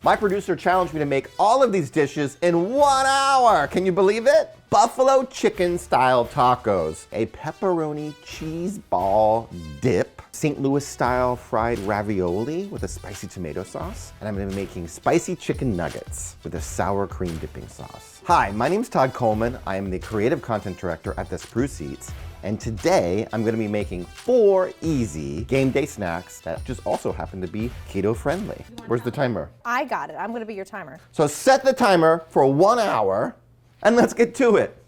My producer challenged me to make all of these dishes in 1 hour. Can you believe it? Buffalo chicken style tacos, a pepperoni cheese ball dip, St. Louis style fried ravioli with a spicy tomato sauce, and I'm gonna be making spicy chicken nuggets with a sour cream dipping sauce. Hi, my name's Todd Coleman. I am the creative content director at the Spruce Eats, and today I'm gonna be making 4 easy game day snacks that just also happen to be keto friendly. Where's the timer? I got it. I'm gonna be your timer. So set the timer for 1 hour, and let's get to it.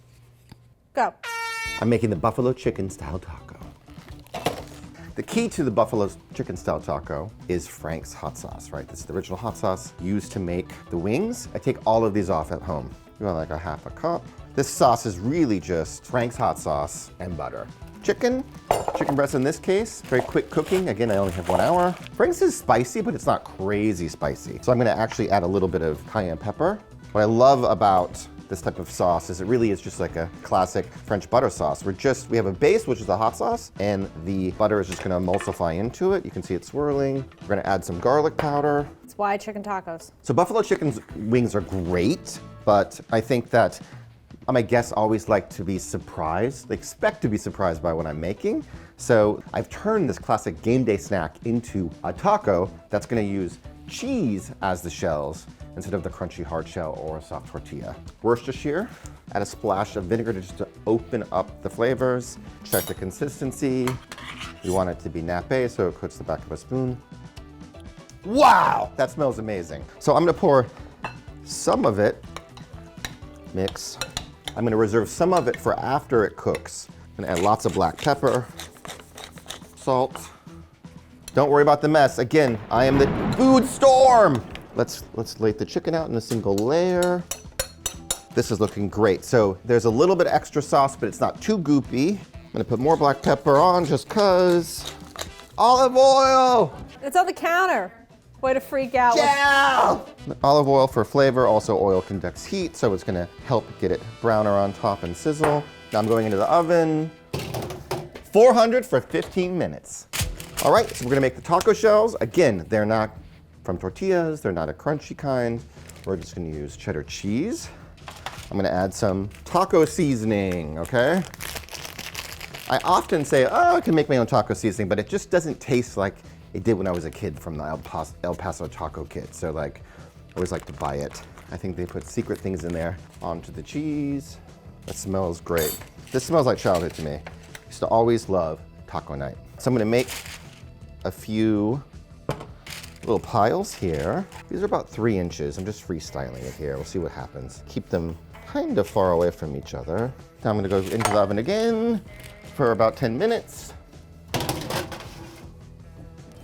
Go. I'm making the buffalo chicken style taco. The key to the buffalo chicken style taco is Frank's hot sauce, right? This is the original hot sauce used to make the wings. I take all of these off at home. You want like a half a cup. This sauce is really just Frank's hot sauce and butter. Chicken breast in this case, very quick cooking. Again, I only have 1 hour. Frank's is spicy, but it's not crazy spicy. So I'm gonna actually add a little bit of cayenne pepper. What I love about this type of sauce is it really is just like a classic French butter sauce. We have a base, which is the hot sauce, and the butter is just gonna emulsify into it. You can see it swirling. We're gonna add some garlic powder. That's why chicken tacos. So buffalo chicken's wings are great, but I think that my guests always like to be surprised. They expect to be surprised by what I'm making. So I've turned this classic game day snack into a taco that's gonna use cheese as the shells instead of the crunchy hard shell or a soft tortilla. Worcestershire, add a splash of vinegar just to open up the flavors. Check the consistency. We want it to be nappe, so it cooks the back of a spoon. Wow, that smells amazing. So I'm gonna pour some of it, mix. I'm gonna reserve some of it for after it cooks. I'm gonna add lots of black pepper, salt. Don't worry about the mess. Again, I am the food storm. Let's lay the chicken out in a single layer. This is looking great. So there's a little bit of extra sauce, but it's not too goopy. I'm gonna put more black pepper on just cause. Olive oil! It's on the counter. Way to freak out. Yeah! Olive oil for flavor, also oil conducts heat, so it's gonna help get it browner on top and sizzle. Now I'm going into the oven. 400 for 15 minutes. All right, so we're gonna make the taco shells. Again, they're not from tortillas, they're not a crunchy kind. We're just gonna use cheddar cheese. I'm gonna add some taco seasoning, okay? I often say, oh, I can make my own taco seasoning, but it just doesn't taste like it did when I was a kid from the El Paso Taco Kit. So like, I always like to buy it. I think they put secret things in there onto the cheese. That smells great. This smells like childhood to me. I used to always love taco night. So I'm gonna make a few little piles here. These are about 3 inches. I'm just freestyling it here. We'll see what happens. Keep them kind of far away from each other. Now I'm gonna go into the oven again for about 10 minutes.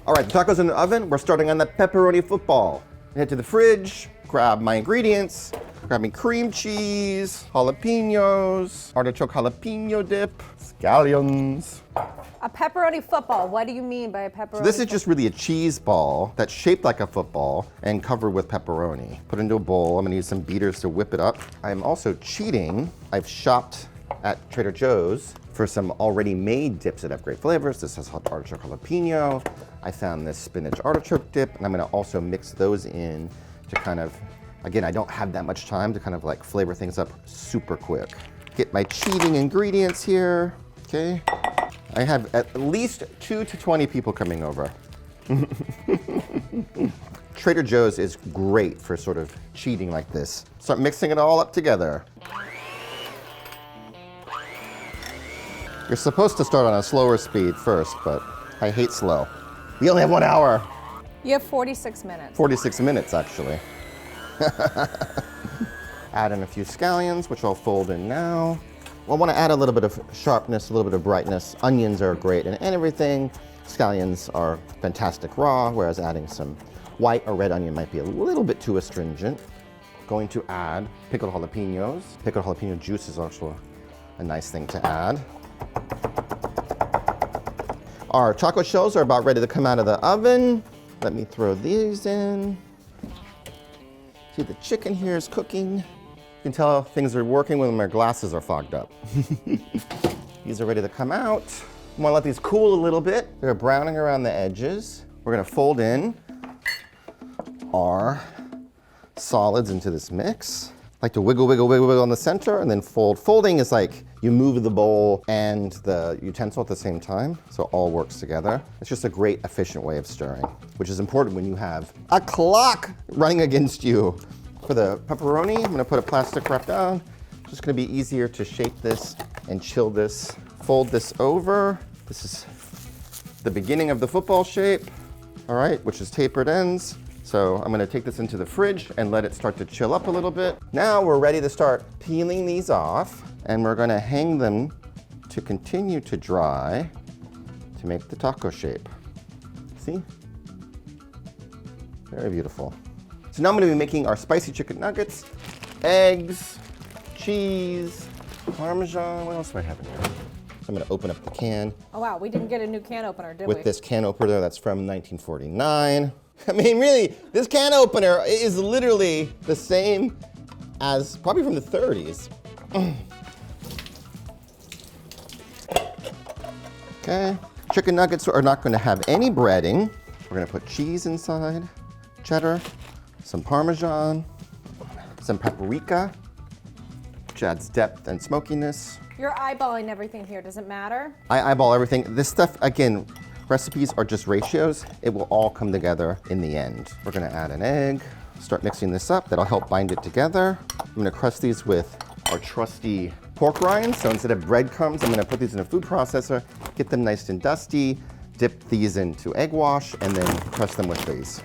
All right, the taco's in the oven. We're starting on the pepperoni football. Head to the fridge, grab my ingredients, grab me cream cheese, jalapenos, artichoke jalapeno dip, scallions. A pepperoni football. What do you mean by a pepperoni? So this is just really a cheese ball that's shaped like a football and covered with pepperoni. Put it into a bowl. I'm gonna use some beaters to whip it up. I'm also cheating. I've shopped at Trader Joe's for some already made dips that have great flavors. This has artichoke jalapeno. I found this spinach artichoke dip, and I'm gonna also mix those in to kind of, again, I don't have that much time to kind of like flavor things up super quick. Get my cheating ingredients here, okay? I have at least 2 to 20 people coming over. Trader Joe's is great for sort of cheating like this. Start mixing it all up together. You're supposed to start on a slower speed first, but I hate slow. We only have 1 hour. You have 46 minutes. 46 minutes, actually. Add in a few scallions, which I'll fold in now. I want to add a little bit of sharpness, a little bit of brightness. Onions are great in everything. Scallions are fantastic raw, whereas adding some white or red onion might be a little bit too astringent. Going to add pickled jalapenos. Pickled jalapeno juice is also a nice thing to add. Our taco shells are about ready to come out of the oven. Let me throw these in. See, the chicken here is cooking. You can tell things are working when my glasses are fogged up. These are ready to come out. I'm gonna let these cool a little bit. They're browning around the edges. We're gonna fold in our solids into this mix. Like to wiggle, wiggle, wiggle, wiggle on the center and then fold. Folding is like you move the bowl and the utensil at the same time, so it all works together. It's just a great, efficient way of stirring, which is important when you have a clock running against you. For the pepperoni, I'm gonna put a plastic wrap down. Just gonna be easier to shape this and chill this. Fold this over. This is the beginning of the football shape, all right, which is tapered ends. So I'm gonna take this into the fridge and let it start to chill up a little bit. Now we're ready to start peeling these off, and we're gonna hang them to continue to dry to make the taco shape. See? Very beautiful. So now I'm gonna be making our spicy chicken nuggets, eggs, cheese, Parmesan. What else do I have in here? So I'm gonna open up the can. Oh wow, we didn't get a new can opener, did we? With this can opener that's from 1949. I mean, really, this can opener is literally the same as probably from the 30s. Okay, chicken nuggets are not gonna have any breading. We're gonna put cheese inside, cheddar, some Parmesan, some paprika, which adds depth and smokiness. You're eyeballing everything here, does it matter? I eyeball everything. This stuff, again, recipes are just ratios. It will all come together in the end. We're gonna add an egg, start mixing this up. That'll help bind it together. I'm gonna crust these with our trusty pork rinds. So instead of breadcrumbs, I'm gonna put these in a food processor, get them nice and dusty, dip these into egg wash, and then crust them with these.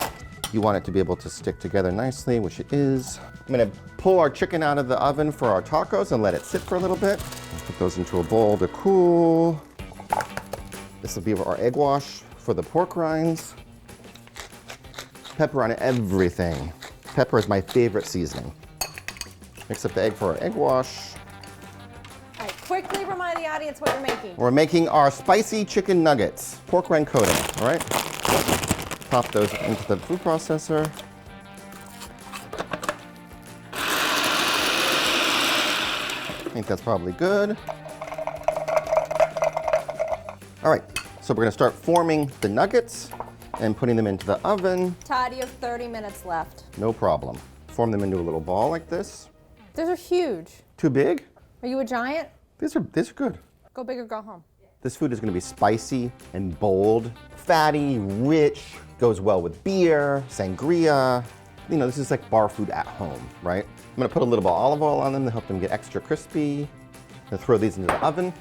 You want it to be able to stick together nicely, which it is. I'm gonna pull our chicken out of the oven for our tacos and let it sit for a little bit. Put those into a bowl to cool. This will be our egg wash for the pork rinds. Pepper on everything. Pepper is my favorite seasoning. Mix up the egg for our egg wash. All right, quickly remind the audience what you're making. We're making our spicy chicken nuggets, pork rind coating, all right? Pop those into the food processor. I think that's probably good. All right, so we're gonna start forming the nuggets and putting them into the oven. Todd, you have 30 minutes left. No problem. Form them into a little ball like this. Those are huge. Too big? Are you a giant? These are good. Go big or go home. This food is gonna be spicy and bold, fatty, rich, goes well with beer, sangria. You know, this is like bar food at home, right? I'm gonna put a little bit of olive oil on them to help them get extra crispy. I'm gonna throw these into the oven.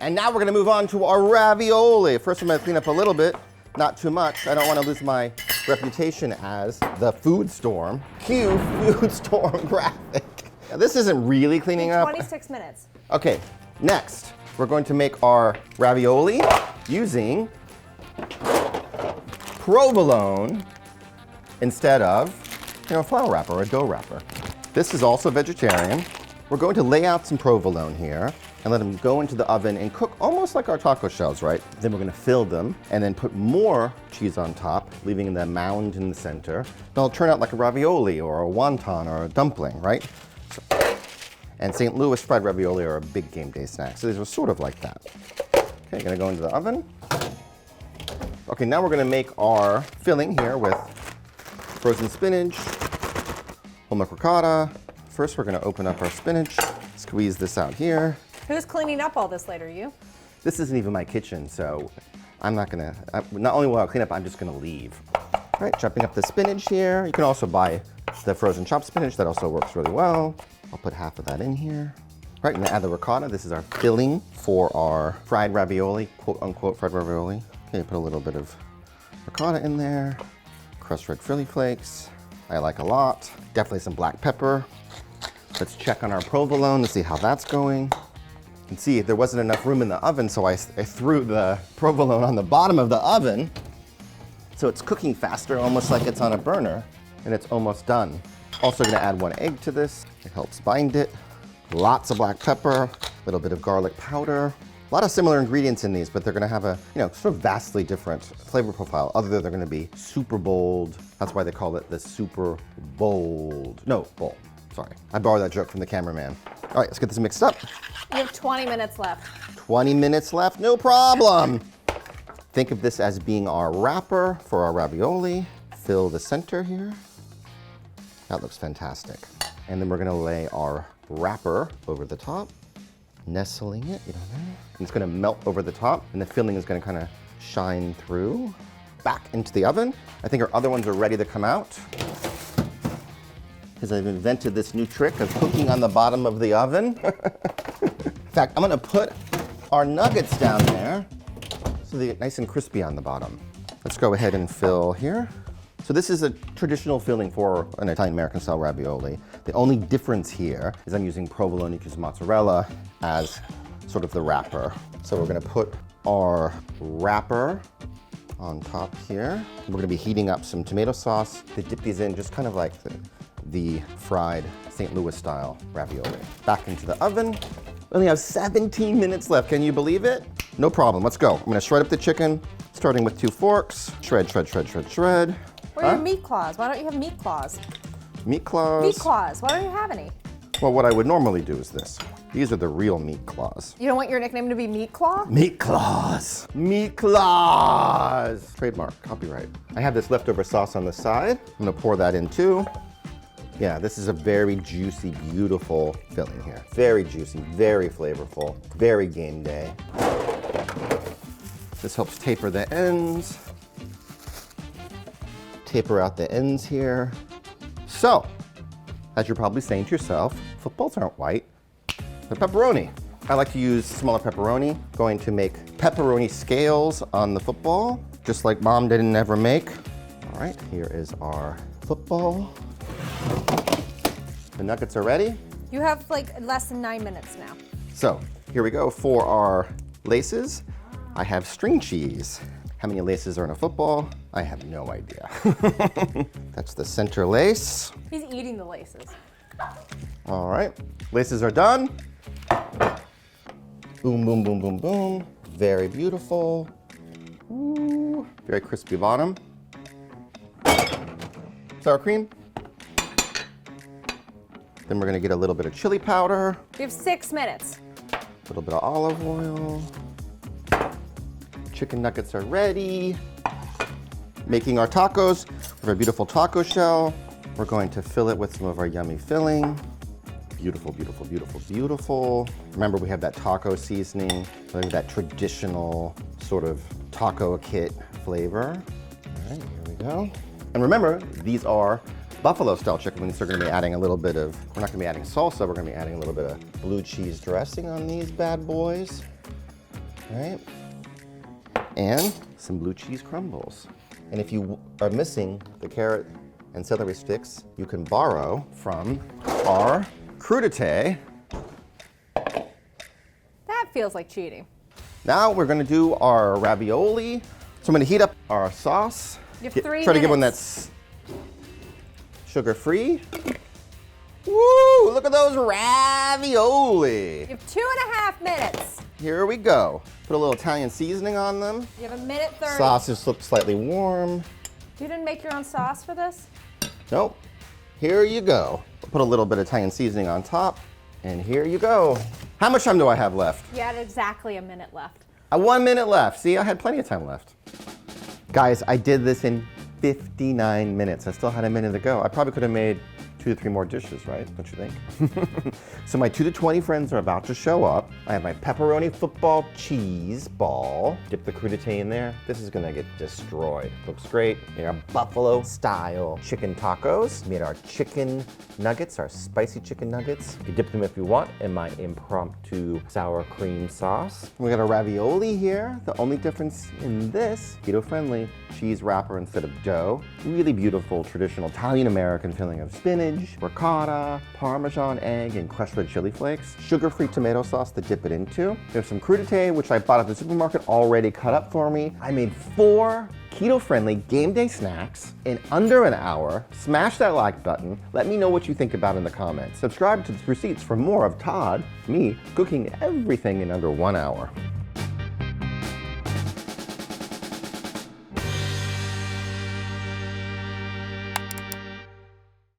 And now we're gonna move on to our ravioli. First, I'm gonna clean up a little bit, not too much. I don't wanna lose my reputation as the food storm. Cue food storm graphic. Now, this isn't really cleaning In up. 26 minutes. Okay, next, we're going to make our ravioli using provolone instead of, a flour wrapper or a dough wrapper. This is also vegetarian. We're going to lay out some provolone here and let them go into the oven and cook almost like our taco shells, right? Then we're gonna fill them and then put more cheese on top, leaving the mound in the center. They'll turn out like a ravioli or a wonton or a dumpling, right? And St. Louis fried ravioli are a big game day snack. So these are sort of like that. Okay, gonna go into the oven. Okay, now we're gonna make our filling here with frozen spinach, whole milk ricotta. First, we're gonna open up our spinach, squeeze this out here. Who's cleaning up all this later, you? This isn't even my kitchen, so I'm not gonna, not only will I clean up, I'm just gonna leave. All right, chopping up the spinach here. You can also buy the frozen chopped spinach, that also works really well. I'll put half of that in here. All right, I'm gonna add the ricotta. This is our filling for our fried ravioli, quote unquote fried ravioli. Okay, put a little bit of ricotta in there. Crushed red Philly flakes, I like a lot. Definitely some black pepper. Let's check on our provolone to see how that's going. You can see there wasn't enough room in the oven, so I threw the provolone on the bottom of the oven. So it's cooking faster, almost like it's on a burner, and it's almost done. Also gonna add 1 egg to this. It helps bind it. Lots of black pepper, a little bit of garlic powder. A lot of similar ingredients in these, but they're gonna have a, sort of vastly different flavor profile. Other than they're gonna be super bold. That's why they call it the super bold. No, bold, sorry. I borrowed that joke from the cameraman. All right, let's get this mixed up. You have 20 minutes left. 20 minutes left, no problem. Think of this as being our wrapper for our ravioli. fill the center here. That looks fantastic. And then we're gonna lay our wrapper over the top, nestling it, you know, and it's gonna melt over the top, and the filling is gonna kind of shine through. Back into the oven. I think our other ones are ready to come out, because I've invented this new trick of cooking on the bottom of the oven. In fact, I'm gonna put our nuggets down there so they get nice and crispy on the bottom. Let's go ahead and fill here. So this is a traditional filling for an Italian-American style ravioli. The only difference here is I'm using provolone cheese mozzarella as sort of the wrapper. So we're gonna put our wrapper on top here. We're gonna be heating up some tomato sauce to dip these in, just kind of like the fried St. Louis style ravioli. Back into the oven. We only have 17 minutes left, can you believe it? No problem, let's go. I'm gonna shred up the chicken, starting with 2 forks. Shred, shred, shred, shred, shred. Where are your meat claws? Why don't you have meat claws? Meat claws? Meat claws, why don't you have any? Well, what I would normally do is this. These are the real meat claws. You don't want your nickname to be Meat Claw? Meat claws. Meat claws. Trademark, copyright. I have this leftover sauce on the side. I'm gonna pour that in too. Yeah, this is a very juicy, beautiful filling here. Very juicy, very flavorful, very game day. This helps taper the ends. Taper out the ends here. So, as you're probably saying to yourself, footballs aren't white, they're pepperoni. I like to use smaller pepperoni. Going to make pepperoni scales on the football, just like Mom didn't ever make. All right, here is our football. The nuggets are ready. You have like less than 9 minutes now. So, here we go for our laces. I have string cheese. How many laces are in a football? I have no idea. That's the center lace. He's eating the laces. All right, laces are done. Boom, boom, boom, boom, boom. Very beautiful. Ooh, very crispy bottom. Sour cream. Then we're gonna get a little bit of chili powder. You have 6 minutes. A little bit of olive oil. Chicken nuggets are ready. Making our tacos. We have a beautiful taco shell. We're going to fill it with some of our yummy filling. Beautiful, beautiful, beautiful, beautiful. Remember, we have that taco seasoning, like that traditional sort of taco kit flavor. All right, here we go. And remember, these are buffalo style chicken wings. So we're gonna be adding a little bit of, we're not gonna be adding salsa, we're gonna be adding a little bit of blue cheese dressing on these bad boys. All right. And some blue cheese crumbles. And if you are missing the carrot and celery sticks, you can borrow from our crudité. That feels like cheating. Now we're gonna do our ravioli. So I'm gonna heat up our sauce. You have 3 minutes. Try to get one that's sugar-free. Woo, look at those ravioli. You have 2.5 minutes. Here we go. Put a little Italian seasoning on them. You have 1:30. Sauce is slightly warm. You didn't make your own sauce for this? Nope. Here you go. Put a little bit of Italian seasoning on top, and here you go. How much time do I have left? You had exactly a minute left. 1 minute left. See, I had plenty of time left. Guys, I did this in 59 minutes. I still had a minute to go. I probably could have made 2 to 3 more dishes, right? Don't you think? So my 2 to 20 friends are about to show up. I have my pepperoni football cheese ball. Dip the crudité in there. This is gonna get destroyed. Looks great. We have buffalo style chicken tacos. Made our chicken nuggets, our spicy chicken nuggets. You can dip them if you want in my impromptu sour cream sauce. We got a ravioli here. The only difference in this, keto-friendly, cheese wrapper instead of dough. Really beautiful traditional Italian-American filling of spinach, ricotta, Parmesan egg, and crushed red chili flakes. Sugar-free tomato sauce to dip it into. There's some crudité, which I bought at the supermarket already cut up for me. I made 4 keto-friendly game day snacks in under an hour. Smash that like button. Let me know what you think about in the comments. Subscribe to the Spruce Eats for more of Todd, me, cooking everything in under 1 hour.